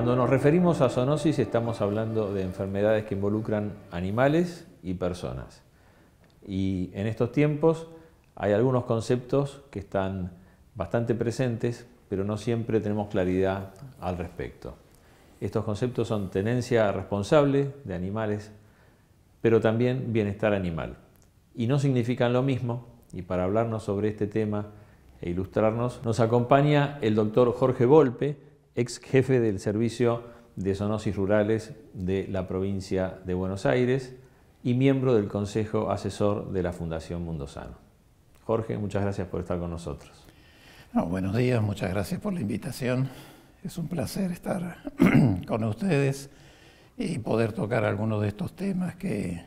Cuando nos referimos a zoonosis estamos hablando de enfermedades que involucran animales y personas. Y en estos tiempos hay algunos conceptos que están bastante presentes, pero no siempre tenemos claridad al respecto. Estos conceptos son tenencia responsable de animales, pero también bienestar animal. Y no significan lo mismo, y para hablarnos sobre este tema e ilustrarnos, nos acompaña el doctor Jorge Volpe, ex jefe del Servicio de Zoonosis Rurales de la provincia de Buenos Aires y miembro del Consejo Asesor de la Fundación Mundo Sano. Jorge, muchas gracias por estar con nosotros. Buenos días, muchas gracias por la invitación. Es un placer estar con ustedes y poder tocar algunos de estos temas que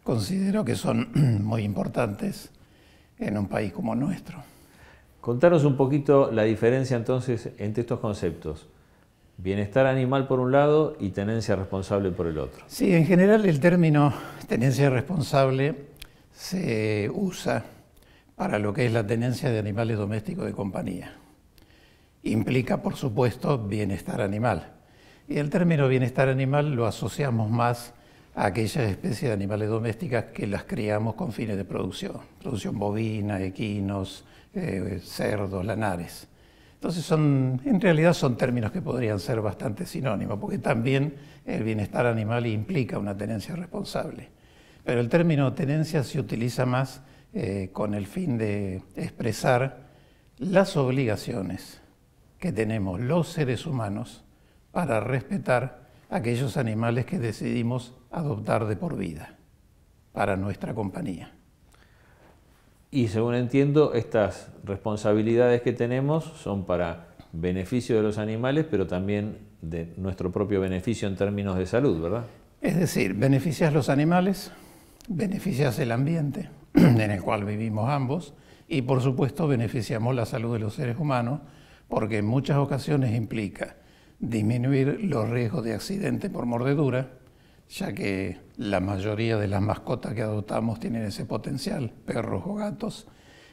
considero que son muy importantes en un país como nuestro. Contanos un poquito la diferencia entonces entre estos conceptos. Bienestar animal por un lado y tenencia responsable por el otro. Sí, en general el término tenencia responsable se usa para lo que es la tenencia de animales domésticos de compañía. Implica, por supuesto, bienestar animal. Y el término bienestar animal lo asociamos más a aquellas especies de animales domésticas que las criamos con fines de producción bovina, equinos, cerdos, lanares. Entonces en realidad son términos que podrían ser bastante sinónimos, porque también el bienestar animal implica una tenencia responsable. Pero el término tenencia se utiliza más con el fin de expresar las obligaciones que tenemos los seres humanos para respetar aquellos animales que decidimos adoptar de por vida para nuestra compañía. Y según entiendo, estas responsabilidades que tenemos son para beneficio de los animales, pero también de nuestro propio beneficio en términos de salud, ¿verdad? Es decir, beneficias los animales, beneficias el ambiente en el cual vivimos ambos y por supuesto beneficiamos la salud de los seres humanos porque en muchas ocasiones implica disminuir los riesgos de accidente por mordedura, ya que la mayoría de las mascotas que adoptamos tienen ese potencial, perros o gatos,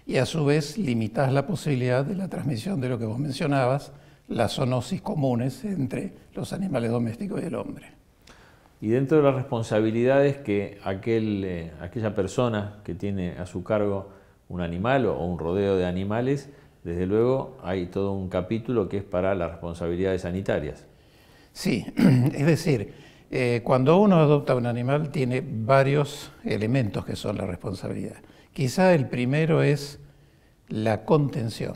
y a su vez limitas la posibilidad de la transmisión de lo que vos mencionabas, las zoonosis comunes entre los animales domésticos y el hombre. Y dentro de las responsabilidades que aquella persona que tiene a su cargo un animal o un rodeo de animales, desde luego hay todo un capítulo que es para las responsabilidades sanitarias. Sí, es decir, cuando uno adopta un animal tiene varios elementos que son la responsabilidad. Quizá el primero es la contención,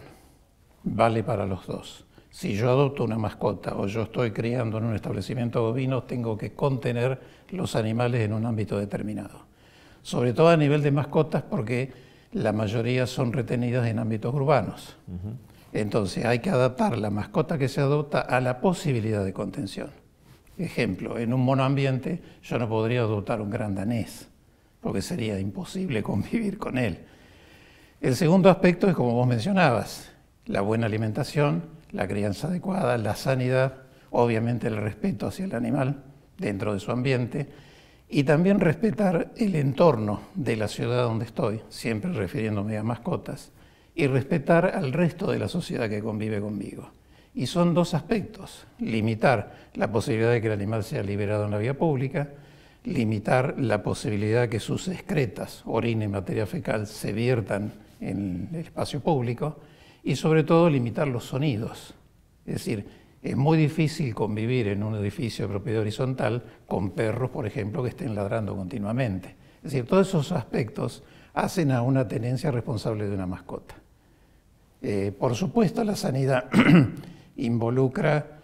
vale para los dos. Si yo adopto una mascota o yo estoy criando en un establecimiento bovino, tengo que contener los animales en un ámbito determinado. Sobre todo a nivel de mascotas porque la mayoría son retenidas en ámbitos urbanos. Entonces hay que adaptar la mascota que se adopta a la posibilidad de contención. Ejemplo, en un monoambiente yo no podría adoptar un gran danés, porque sería imposible convivir con él. El segundo aspecto es, como vos mencionabas, la buena alimentación, la crianza adecuada, la sanidad, obviamente el respeto hacia el animal dentro de su ambiente, y también respetar el entorno de la ciudad donde estoy, siempre refiriéndome a mascotas, y respetar al resto de la sociedad que convive conmigo. Y son dos aspectos: limitar la posibilidad de que el animal sea liberado en la vía pública, limitar la posibilidad de que sus excretas, orina y materia fecal se viertan en el espacio público, y sobre todo limitar los sonidos. Es decir, es muy difícil convivir en un edificio de propiedad horizontal con perros, por ejemplo, que estén ladrando continuamente. Es decir, todos esos aspectos hacen a una tenencia responsable de una mascota. Por supuesto, la sanidad involucra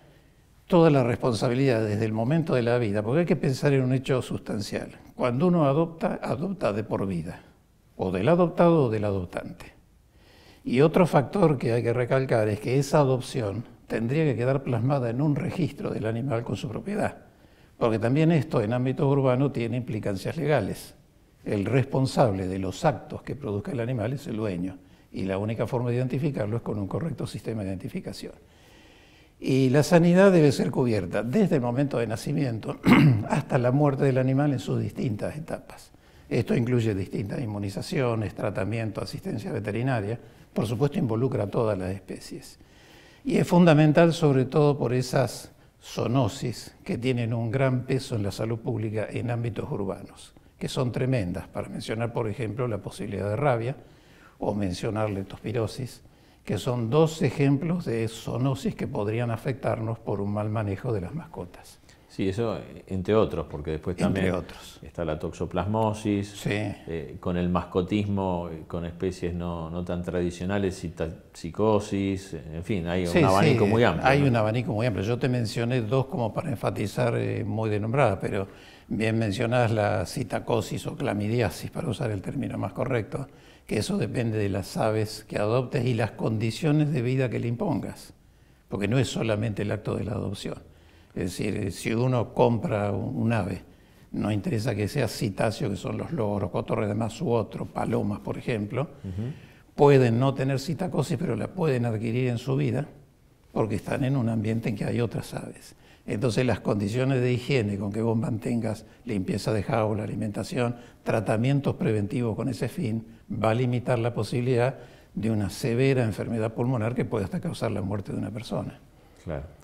toda la responsabilidad desde el momento de la vida, porque hay que pensar en un hecho sustancial. Cuando uno adopta, adopta de por vida, o del adoptado o del adoptante. Y otro factor que hay que recalcar es que esa adopción tendría que quedar plasmada en un registro del animal con su propiedad, porque también esto en ámbito urbano tiene implicancias legales. El responsable de los actos que produzca el animal es el dueño, y la única forma de identificarlo es con un correcto sistema de identificación. Y la sanidad debe ser cubierta desde el momento de nacimiento hasta la muerte del animal en sus distintas etapas. Esto incluye distintas inmunizaciones, tratamiento, asistencia veterinaria. Por supuesto, involucra a todas las especies. Y es fundamental, sobre todo por esas zoonosis que tienen un gran peso en la salud pública en ámbitos urbanos, que son tremendas, para mencionar, por ejemplo, la posibilidad de rabia o mencionar leptospirosis, que son dos ejemplos de zoonosis que podrían afectarnos por un mal manejo de las mascotas. Sí, eso entre otros, porque después también está la toxoplasmosis, sí. Con el mascotismo, con especies no tan tradicionales, psicosis, en fin, hay un abanico muy amplio. Hay un abanico muy amplio. Yo te mencioné dos como para enfatizar muy de nombrada, pero bien mencionadas la citacosis o clamidiasis, para usar el término más correcto, que eso depende de las aves que adoptes y las condiciones de vida que le impongas, porque no es solamente el acto de la adopción. Es decir, si uno compra un ave, no interesa que sea citáceo, que son los loros, cotorres de más u otro, palomas, por ejemplo, pueden no tener citacosis, pero la pueden adquirir en su vida porque están en un ambiente en que hay otras aves. Entonces las condiciones de higiene con que vos mantengas limpieza de jaula, alimentación, tratamientos preventivos con ese fin, va a limitar la posibilidad de una severa enfermedad pulmonar que puede hasta causar la muerte de una persona. Claro.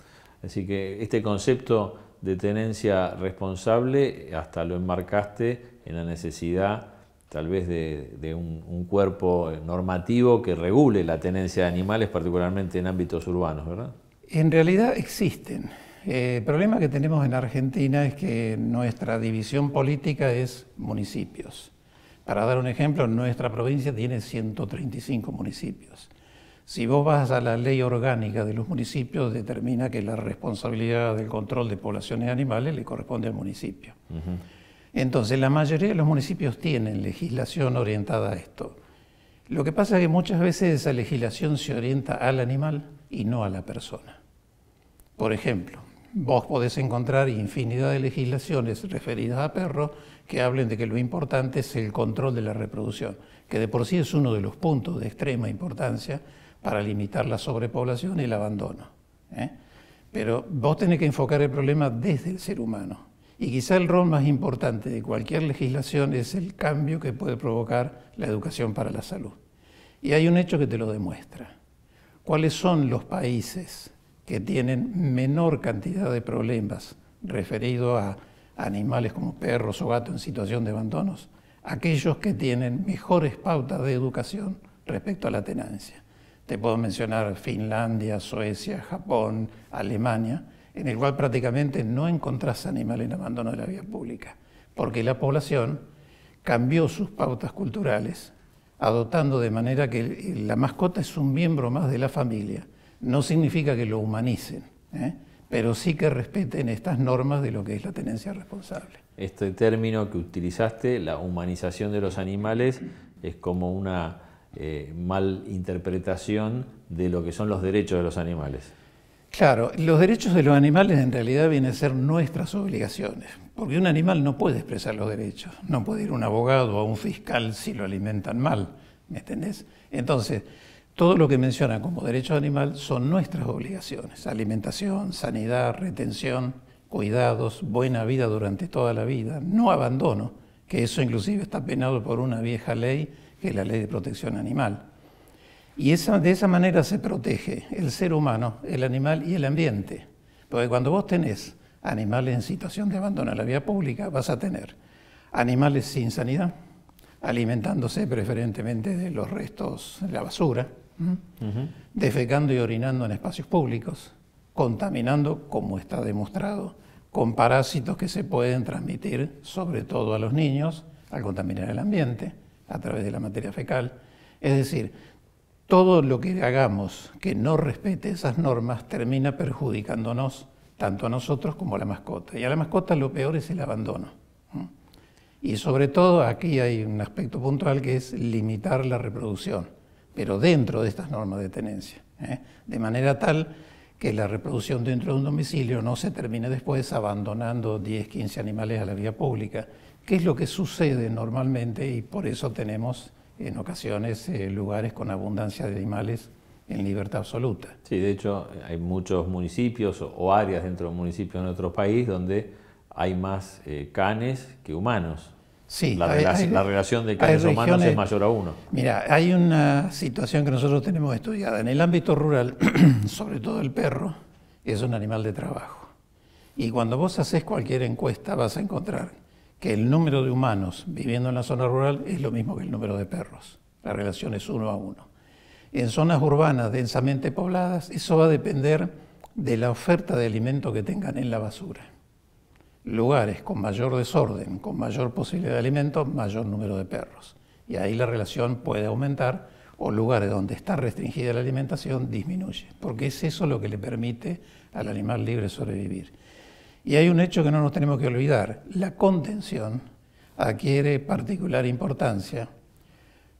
Así que este concepto de tenencia responsable hasta lo enmarcaste en la necesidad tal vez de un cuerpo normativo que regule la tenencia de animales, particularmente en ámbitos urbanos, ¿verdad? En realidad existen. El problema que tenemos en Argentina es que nuestra división política es municipios. Para dar un ejemplo, nuestra provincia tiene 135 municipios. Si vos vas a la ley orgánica de los municipios, determina que la responsabilidad del control de poblaciones animales le corresponde al municipio. Entonces, la mayoría de los municipios tienen legislación orientada a esto. Lo que pasa es que muchas veces esa legislación se orienta al animal y no a la persona. Por ejemplo, vos podés encontrar infinidad de legislaciones referidas a perros que hablen de que lo importante es el control de la reproducción, que de por sí es uno de los puntos de extrema importancia para limitar la sobrepoblación y el abandono. Pero vos tenés que enfocar el problema desde el ser humano. Y quizá el rol más importante de cualquier legislación es el cambio que puede provocar la educación para la salud. Y hay un hecho que te lo demuestra. ¿Cuáles son los países que tienen menor cantidad de problemas referidos a animales como perros o gatos en situación de abandonos? Aquellos que tienen mejores pautas de educación respecto a la tenencia. Te puedo mencionar Finlandia, Suecia, Japón, Alemania, en el cual prácticamente no encontrás animales en abandono de la vía pública, porque la población cambió sus pautas culturales, adoptando de manera que la mascota es un miembro más de la familia. No significa que lo humanicen, pero sí que respeten estas normas de lo que es la tenencia responsable. Este término que utilizaste, la humanización de los animales, es como una mal interpretación de lo que son los derechos de los animales. Claro, los derechos de los animales en realidad vienen a ser nuestras obligaciones, porque un animal no puede expresar los derechos, no puede ir a un abogado o a un fiscal si lo alimentan mal, ¿me entendés? Entonces, todo lo que mencionan como derecho animal son nuestras obligaciones: alimentación, sanidad, retención, cuidados, buena vida durante toda la vida, no abandono, que eso inclusive está penado por una vieja ley, que es la Ley de Protección Animal. Y de esa manera se protege el ser humano, el animal y el ambiente. Porque cuando vos tenés animales en situación de abandono en la vía pública, vas a tener animales sin sanidad, alimentándose preferentemente de los restos de la basura, defecando y orinando en espacios públicos, contaminando, como está demostrado, con parásitos que se pueden transmitir sobre todo a los niños al contaminar el ambiente a través de la materia fecal. Es decir, todo lo que hagamos que no respete esas normas termina perjudicándonos tanto a nosotros como a la mascota. Y a la mascota lo peor es el abandono. Y sobre todo aquí hay un aspecto puntual que es limitar la reproducción, pero dentro de estas normas de tenencia, de manera tal que la reproducción dentro de un domicilio no se termine después abandonando 10, 15 animales a la vía pública, que es lo que sucede normalmente, y por eso tenemos en ocasiones lugares con abundancia de animales en libertad absoluta. Sí, de hecho hay muchos municipios o áreas dentro de un municipio en nuestro país donde hay más canes que humanos. Sí, la relación de canes humanos es mayor a 1. Mira, hay una situación que nosotros tenemos estudiada. En el ámbito rural, sobre todo el perro, es un animal de trabajo. Y cuando vos haces cualquier encuesta vas a encontrar que el número de humanos viviendo en la zona rural es lo mismo que el número de perros. La relación es 1 a 1. En zonas urbanas densamente pobladas, eso va a depender de la oferta de alimento que tengan en la basura. Lugares con mayor desorden, con mayor posibilidad de alimento, mayor número de perros. Y ahí la relación puede aumentar, o lugares donde está restringida la alimentación disminuye, porque es eso lo que le permite al animal libre sobrevivir. Y hay un hecho que no nos tenemos que olvidar: la contención adquiere particular importancia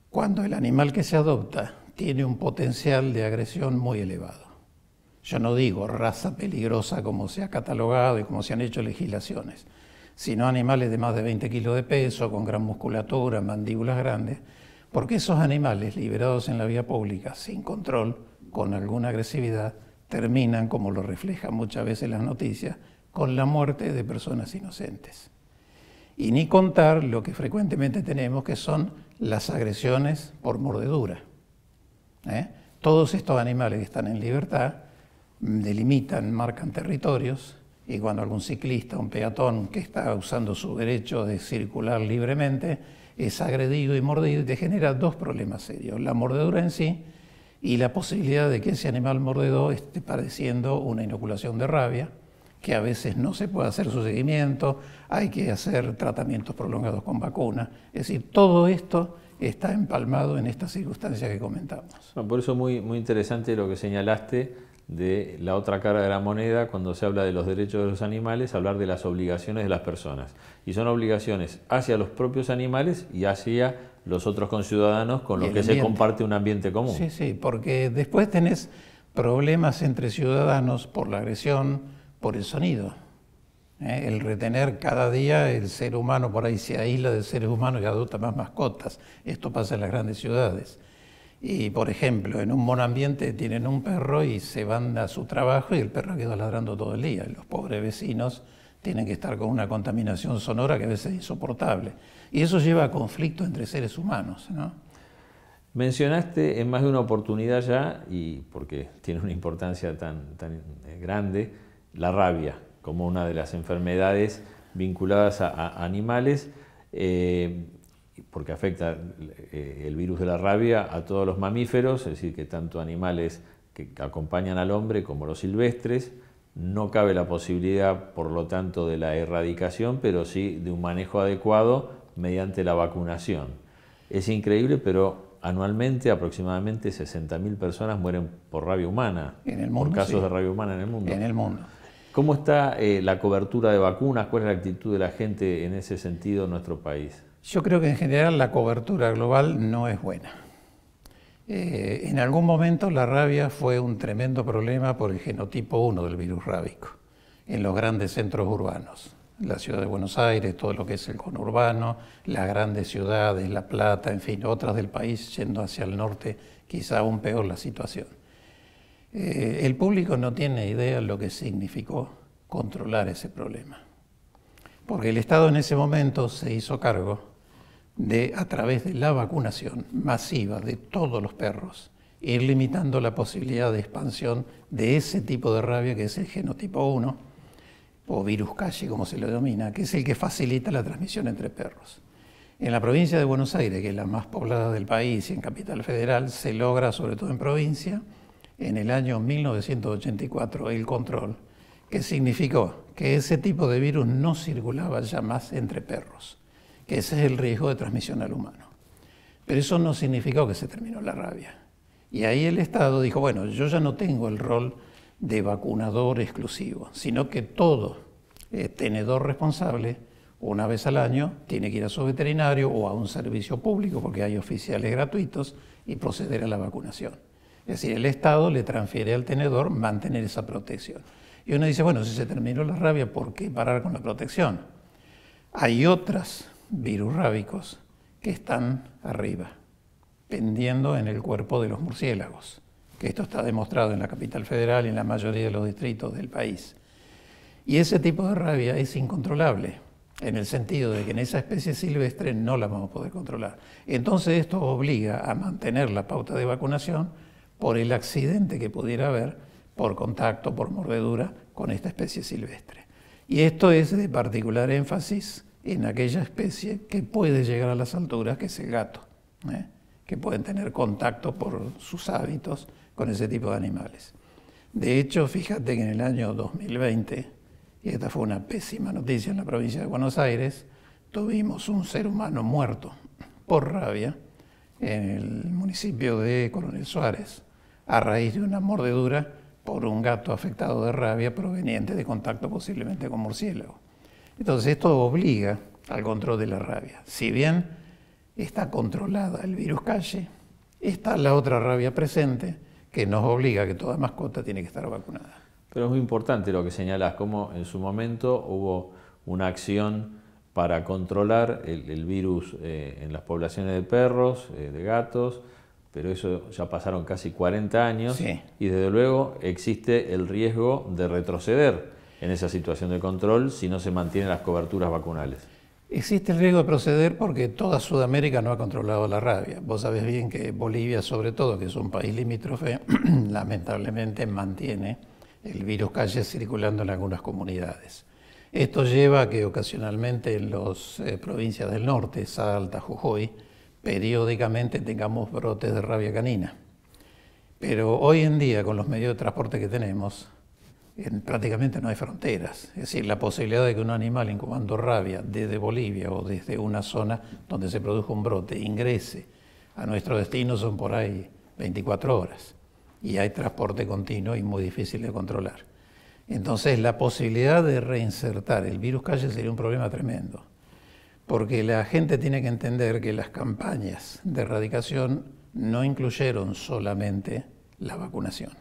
cuando el animal que se adopta tiene un potencial de agresión muy elevado. Yo no digo raza peligrosa como se ha catalogado y como se han hecho legislaciones, sino animales de más de 20 kilos de peso, con gran musculatura, mandíbulas grandes, porque esos animales liberados en la vía pública sin control, con alguna agresividad, terminan, como lo reflejan muchas veces las noticias, con la muerte de personas inocentes. Y ni contar lo que frecuentemente tenemos, que son las agresiones por mordedura. Todos estos animales que están en libertad delimitan, marcan territorios, y cuando algún ciclista, un peatón que está usando su derecho de circular libremente, es agredido y mordido, te genera dos problemas serios: la mordedura en sí y la posibilidad de que ese animal mordedor esté padeciendo una inoculación de rabia, que a veces no se puede hacer su seguimiento, hay que hacer tratamientos prolongados con vacuna. Es decir, todo esto está empalmado en esta circunstancia que comentamos. Por eso muy interesante lo que señalaste de la otra cara de la moneda cuando se habla de los derechos de los animales, hablar de las obligaciones de las personas. Y son obligaciones hacia los propios animales y hacia los otros conciudadanos con los que se comparte un ambiente común. Sí, sí, porque después tenés problemas entre ciudadanos por la agresión, por el sonido. El retener cada día, el ser humano por ahí se aísla de seres humanos y adopta más mascotas. Esto pasa en las grandes ciudades. Y, por ejemplo, en un monoambiente tienen un perro y se van a su trabajo y el perro queda ladrando todo el día. Y los pobres vecinos tienen que estar con una contaminación sonora que a veces es insoportable. Y eso lleva a conflictos entre seres humanos, ¿no? Mencionaste en más de una oportunidad ya, y porque tiene una importancia tan grande, la rabia como una de las enfermedades vinculadas a animales, porque afecta el virus de la rabia a todos los mamíferos, es decir, que tanto animales que acompañan al hombre como los silvestres. No cabe la posibilidad, por lo tanto, de la erradicación, pero sí de un manejo adecuado mediante la vacunación. Es increíble, pero anualmente aproximadamente 60.000 personas mueren por rabia humana, en el mundo, por casos sí, de rabia humana en el mundo. En el mundo. ¿Cómo está la cobertura de vacunas? ¿Cuál es la actitud de la gente en ese sentido en nuestro país? Yo creo que en general la cobertura global no es buena. En algún momento la rabia fue un tremendo problema por el genotipo 1 del virus rábico en los grandes centros urbanos. La ciudad de Buenos Aires, todo lo que es el conurbano, las grandes ciudades, La Plata, en fin, otras del país yendo hacia el norte, quizá aún peor la situación. El público no tiene idea de lo que significó controlar ese problema, porque el Estado en ese momento se hizo cargo de, a través de la vacunación masiva de todos los perros, ir limitando la posibilidad de expansión de ese tipo de rabia que es el genotipo 1, o virus calle como se lo denomina, que es el que facilita la transmisión entre perros. En la provincia de Buenos Aires, que es la más poblada del país, y en Capital Federal, se logra, sobre todo en provincia, en el año 1984 el control, que significó que ese tipo de virus no circulaba ya más entre perros, que ese es el riesgo de transmisión al humano. Pero eso no significó que se terminó la rabia. Y ahí el Estado dijo, bueno, yo ya no tengo el rol de vacunador exclusivo, sino que todo tenedor responsable, una vez al año, tiene que ir a su veterinario o a un servicio público, porque hay oficiales gratuitos, y proceder a la vacunación. Es decir, el Estado le transfiere al tenedor mantener esa protección. Y uno dice, bueno, si se terminó la rabia, ¿por qué parar con la protección? Hay otros virus rábicos que están arriba, pendiendo en el cuerpo de los murciélagos, que esto está demostrado en la Capital Federal y en la mayoría de los distritos del país. Y ese tipo de rabia es incontrolable, en el sentido de que en esa especie silvestre no la vamos a poder controlar. Entonces esto obliga a mantener la pauta de vacunación por el accidente que pudiera haber por contacto, por mordedura con esta especie silvestre. Y esto es de particular énfasis en aquella especie que puede llegar a las alturas, que es el gato, que pueden tener contacto por sus hábitos con ese tipo de animales. De hecho, fíjate que en el año 2020, y esta fue una pésima noticia en la provincia de Buenos Aires, tuvimos un ser humano muerto por rabia en el municipio de Coronel Suárez, a raíz de una mordedura por un gato afectado de rabia proveniente de contacto posiblemente con murciélago. Entonces esto obliga al control de la rabia. Si bien está controlada el virus calle, está la otra rabia presente que nos obliga a que toda mascota tiene que estar vacunada. Pero es muy importante lo que señalás, como en su momento hubo una acción para controlar el virus en las poblaciones de perros, de gatos, pero eso ya pasaron casi 40 años Sí. Y desde luego existe el riesgo de retroceder en esa situación de control si no se mantienen las coberturas vacunales. Existe el riesgo de proceder porque toda Sudamérica no ha controlado la rabia. Vos sabés bien que Bolivia, sobre todo, que es un país limítrofe, lamentablemente mantiene el virus calle circulando en algunas comunidades. Esto lleva a que ocasionalmente en las provincias del norte, Salta, Jujuy, periódicamente tengamos brotes de rabia canina. Pero hoy en día, con los medios de transporte que tenemos, prácticamente no hay fronteras. Es decir, la posibilidad de que un animal incubando rabia desde Bolivia o desde una zona donde se produjo un brote ingrese a nuestro destino son por ahí 24 horas. Y hay transporte continuo y muy difícil de controlar. Entonces, la posibilidad de reinsertar el virus calle sería un problema tremendo. Porque la gente tiene que entender que las campañas de erradicación no incluyeron solamente la vacunación,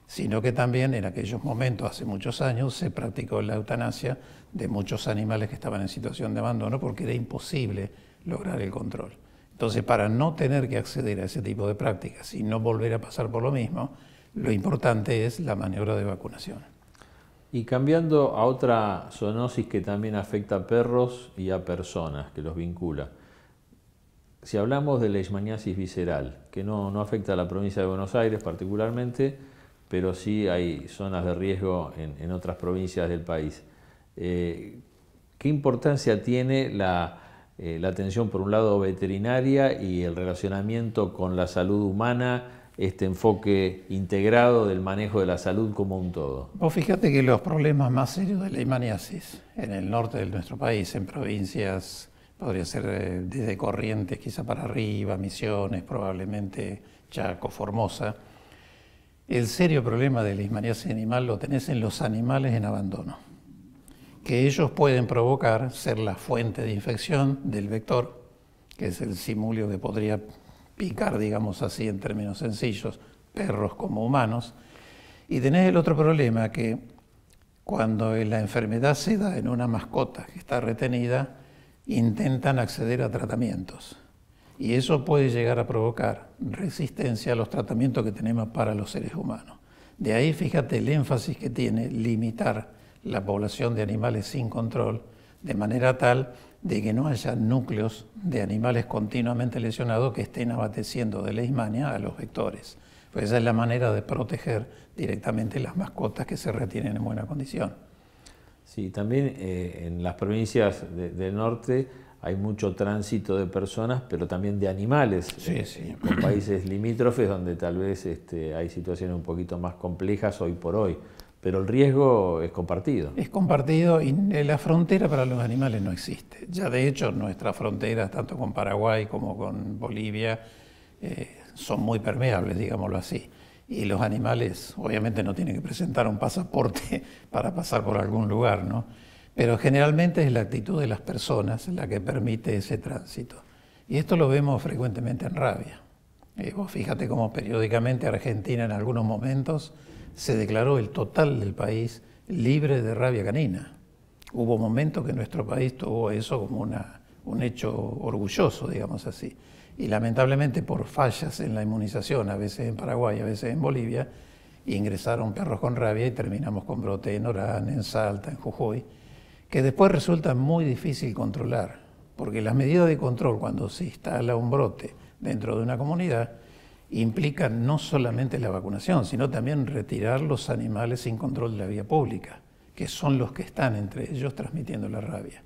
sino que también en aquellos momentos, hace muchos años, se practicó la eutanasia de muchos animales que estaban en situación de abandono porque era imposible lograr el control. Entonces, para no tener que acceder a ese tipo de prácticas y no volver a pasar por lo mismo, lo importante es la maniobra de vacunación. Y cambiando a otra zoonosis que también afecta a perros y a personas, que los vincula. Si hablamos de la leishmaniasis visceral, que no afecta a la provincia de Buenos Aires particularmente, pero sí hay zonas de riesgo en otras provincias del país. ¿Qué importancia tiene la atención, por un lado, veterinaria y el relacionamiento con la salud humana, este enfoque integrado del manejo de la salud como un todo? Vos fíjate que los problemas más serios de la leishmaniasis en el norte de nuestro país, en provincias, podría ser desde Corrientes quizá para arriba, Misiones, probablemente Chaco, Formosa, el serio problema de la leishmaniasis animal lo tenés en los animales en abandono, que ellos pueden provocar, ser la fuente de infección del vector, que es el simulio que podría picar, digamos así, en términos sencillos, perros como humanos. Y tenés el otro problema, que cuando la enfermedad se da en una mascota que está retenida, intentan acceder a tratamientos. Y eso puede llegar a provocar resistencia a los tratamientos que tenemos para los seres humanos. De ahí, fíjate el énfasis que tiene limitar la población de animales sin control, de manera tal de que no haya núcleos de animales continuamente lesionados que estén abasteciendo de leishmania a los vectores. Pues esa es la manera de proteger directamente las mascotas que se retienen en buena condición. Sí, también en las provincias del norte hay mucho tránsito de personas, pero también de animales, Sí. Con países limítrofes donde tal vez hay situaciones un poquito más complejas hoy por hoy. Pero el riesgo es compartido. Es compartido y la frontera para los animales no existe. Ya de hecho nuestras fronteras, tanto con Paraguay como con Bolivia, son muy permeables, digámoslo así. Y los animales obviamente no tienen que presentar un pasaporte para pasar por algún lugar, ¿no? Pero generalmente es la actitud de las personas la que permite ese tránsito. Y esto lo vemos frecuentemente en rabia. Vos fíjate cómo periódicamente Argentina en algunos momentos se declaró el total del país libre de rabia canina. Hubo momentos que nuestro país tuvo eso como un hecho orgulloso, digamos así. Y lamentablemente por fallas en la inmunización, a veces en Paraguay, a veces en Bolivia, ingresaron perros con rabia y terminamos con brote en Orán, en Salta, en Jujuy, que después resulta muy difícil controlar, porque las medidas de control cuando se instala un brote dentro de una comunidad implican no solamente la vacunación, sino también retirar los animales sin control de la vía pública, que son los que están entre ellos transmitiendo la rabia.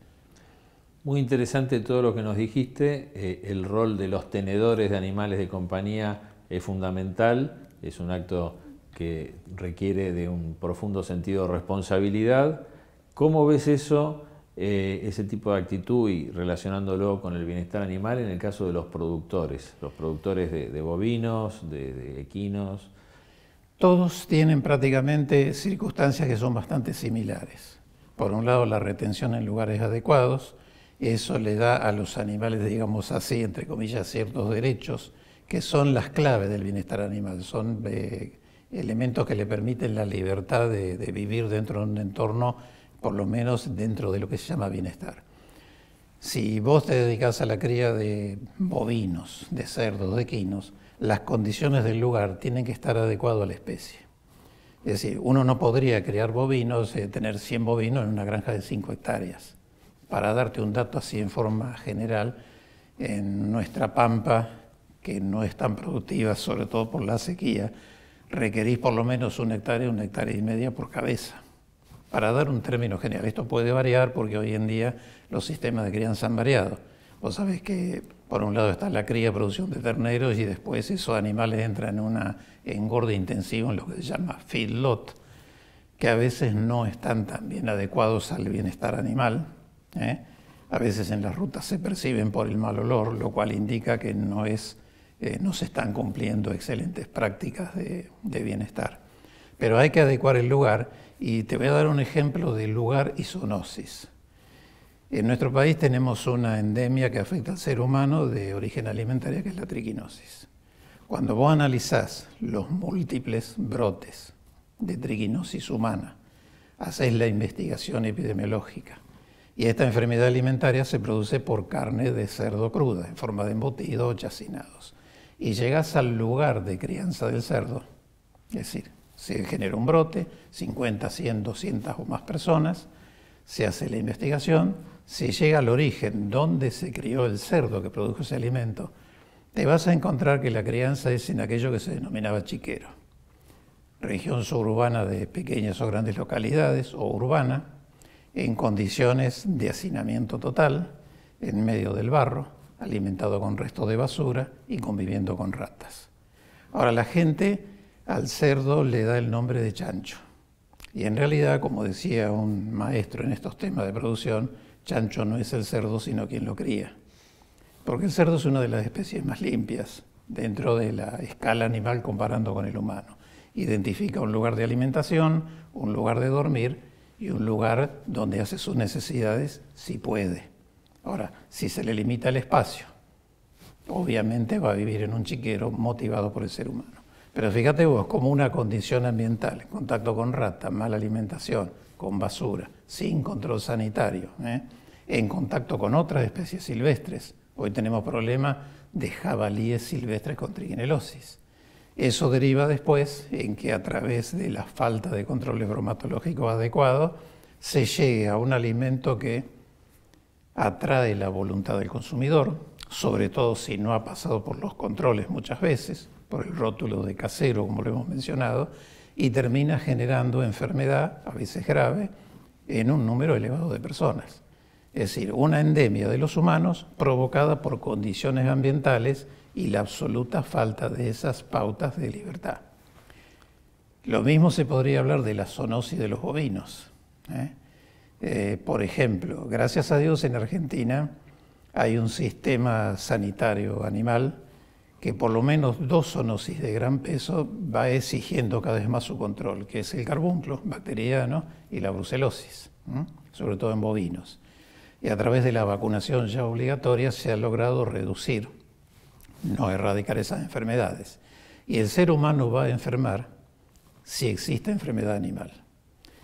Muy interesante todo lo que nos dijiste. El rol de los tenedores de animales de compañía es fundamental, es un acto que requiere de un profundo sentido de responsabilidad. ¿Cómo ves eso, ese tipo de actitud y relacionándolo con el bienestar animal en el caso de los productores de bovinos, de equinos? Todos tienen prácticamente circunstancias que son bastante similares. Por un lado, la retención en lugares adecuados, eso le da a los animales, digamos así, entre comillas, ciertos derechos, que son las claves del bienestar animal, son elementos que le permiten la libertad de vivir dentro de un entorno, por lo menos dentro de lo que se llama bienestar. Si vos te dedicás a la cría de bovinos, de cerdos, de equinos, las condiciones del lugar tienen que estar adecuadas a la especie. Es decir, uno no podría criar bovinos, tener 100 bovinos en una granja de 5 hectáreas. Para darte un dato así en forma general, en nuestra pampa, que no es tan productiva, sobre todo por la sequía, requerís por lo menos 1 hectárea, 1,5 hectáreas por cabeza. Para dar un término general, esto puede variar porque hoy en día los sistemas de crianza han variado. Vos sabés que por un lado está la cría, producción de terneros y después esos animales entran en una engorde intensivo en lo que se llama feedlot, que a veces no están tan bien adecuados al bienestar animal. A veces en las rutas se perciben por el mal olor, lo cual indica que no se están cumpliendo excelentes prácticas de bienestar. Pero hay que adecuar el lugar y te voy a dar un ejemplo de lugar y zoonosis. En nuestro país tenemos una endemia que afecta al ser humano de origen alimentario, que es la triquinosis. Cuando vos analizás los múltiples brotes de triquinosis humana, hacés la investigación epidemiológica. Y esta enfermedad alimentaria se produce por carne de cerdo cruda, en forma de embutidos o chacinados. Y llegás al lugar de crianza del cerdo, es decir, se genera un brote, 50, 100, 200 o más personas, se hace la investigación, se llega al origen donde se crió el cerdo que produjo ese alimento, te vas a encontrar que la crianza es en aquello que se denominaba chiquero. Región suburbana de pequeñas o grandes localidades, o urbana, en condiciones de hacinamiento total, en medio del barro, alimentado con restos de basura y conviviendo con ratas. Ahora, la gente al cerdo le da el nombre de chancho. Y en realidad, como decía un maestro en estos temas de producción, chancho no es el cerdo, sino quien lo cría. Porque el cerdo es una de las especies más limpias dentro de la escala animal comparando con el humano. Identifica un lugar de alimentación, un lugar de dormir y un lugar donde hace sus necesidades si puede. Ahora, si se le limita el espacio, obviamente va a vivir en un chiquero motivado por el ser humano. Pero fíjate vos, como una condición ambiental, contacto con ratas, mala alimentación, con basura, sin control sanitario, en contacto con otras especies silvestres. Hoy tenemos problemas de jabalíes silvestres con triquinelosis. Eso deriva después en que a través de la falta de controles bromatológicos adecuados se llegue a un alimento que atrae la voluntad del consumidor, sobre todo si no ha pasado por los controles muchas veces, por el rótulo de casero, como lo hemos mencionado, y termina generando enfermedad, a veces grave, en un número elevado de personas. Es decir, una endemia de los humanos provocada por condiciones ambientales y la absoluta falta de esas pautas de libertad. Lo mismo se podría hablar de la zoonosis de los bovinos. Por ejemplo, gracias a Dios en Argentina hay un sistema sanitario animal que por lo menos 2 zoonosis de gran peso va exigiendo cada vez más su control, que es el carbunclo bacteriano y la brucelosis, sobre todo en bovinos. Y a través de la vacunación ya obligatoria se ha logrado reducir, no erradicar esas enfermedades. Y el ser humano va a enfermar si existe enfermedad animal.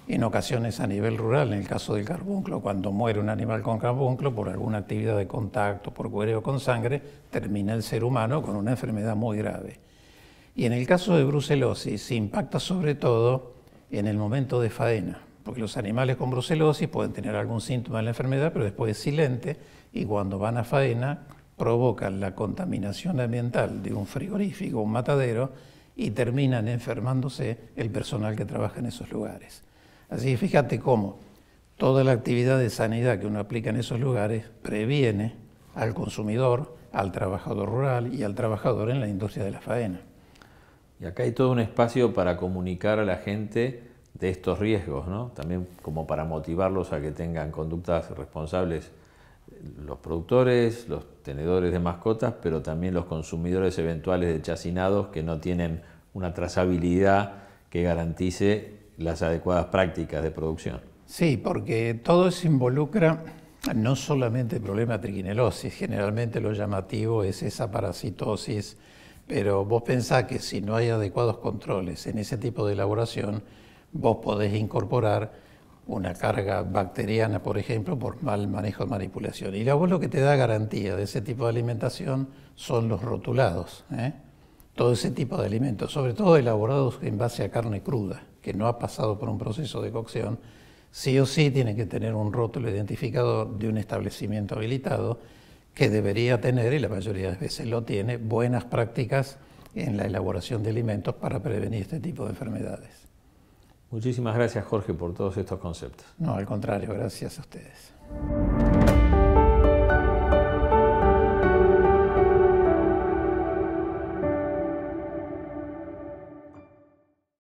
En ocasiones a nivel rural, en el caso del carbunclo, cuando muere un animal con carbunclo por alguna actividad de contacto, por cuereo con sangre, termina el ser humano con una enfermedad muy grave. Y en el caso de brucelosis se impacta sobre todo en el momento de faena, porque los animales con brucelosis pueden tener algún síntoma de la enfermedad, pero después es silente y cuando van a faena provocan la contaminación ambiental de un frigorífico, un matadero, y terminan enfermándose el personal que trabaja en esos lugares. Así que fíjate cómo toda la actividad de sanidad que uno aplica en esos lugares previene al consumidor, al trabajador rural y al trabajador en la industria de la faena. Y acá hay todo un espacio para comunicar a la gente de estos riesgos, ¿no? También como para motivarlos a que tengan conductas responsables, los productores, los tenedores de mascotas, pero también los consumidores eventuales de chacinados que no tienen una trazabilidad que garantice las adecuadas prácticas de producción. Sí, porque todo eso involucra no solamente el problema de triquinelosis, generalmente lo llamativo es esa parasitosis, pero vos pensás que si no hay adecuados controles en ese tipo de elaboración, vos podés incorporar una carga bacteriana, por ejemplo, por mal manejo de manipulación. Y vos lo que te da garantía de ese tipo de alimentación son los rotulados, todo ese tipo de alimentos, sobre todo elaborados en base a carne cruda, que no ha pasado por un proceso de cocción, sí o sí tiene que tener un rótulo identificador de un establecimiento habilitado que debería tener, y la mayoría de veces lo tiene, buenas prácticas en la elaboración de alimentos para prevenir este tipo de enfermedades. Muchísimas gracias, Jorge, por todos estos conceptos. No, al contrario, gracias a ustedes.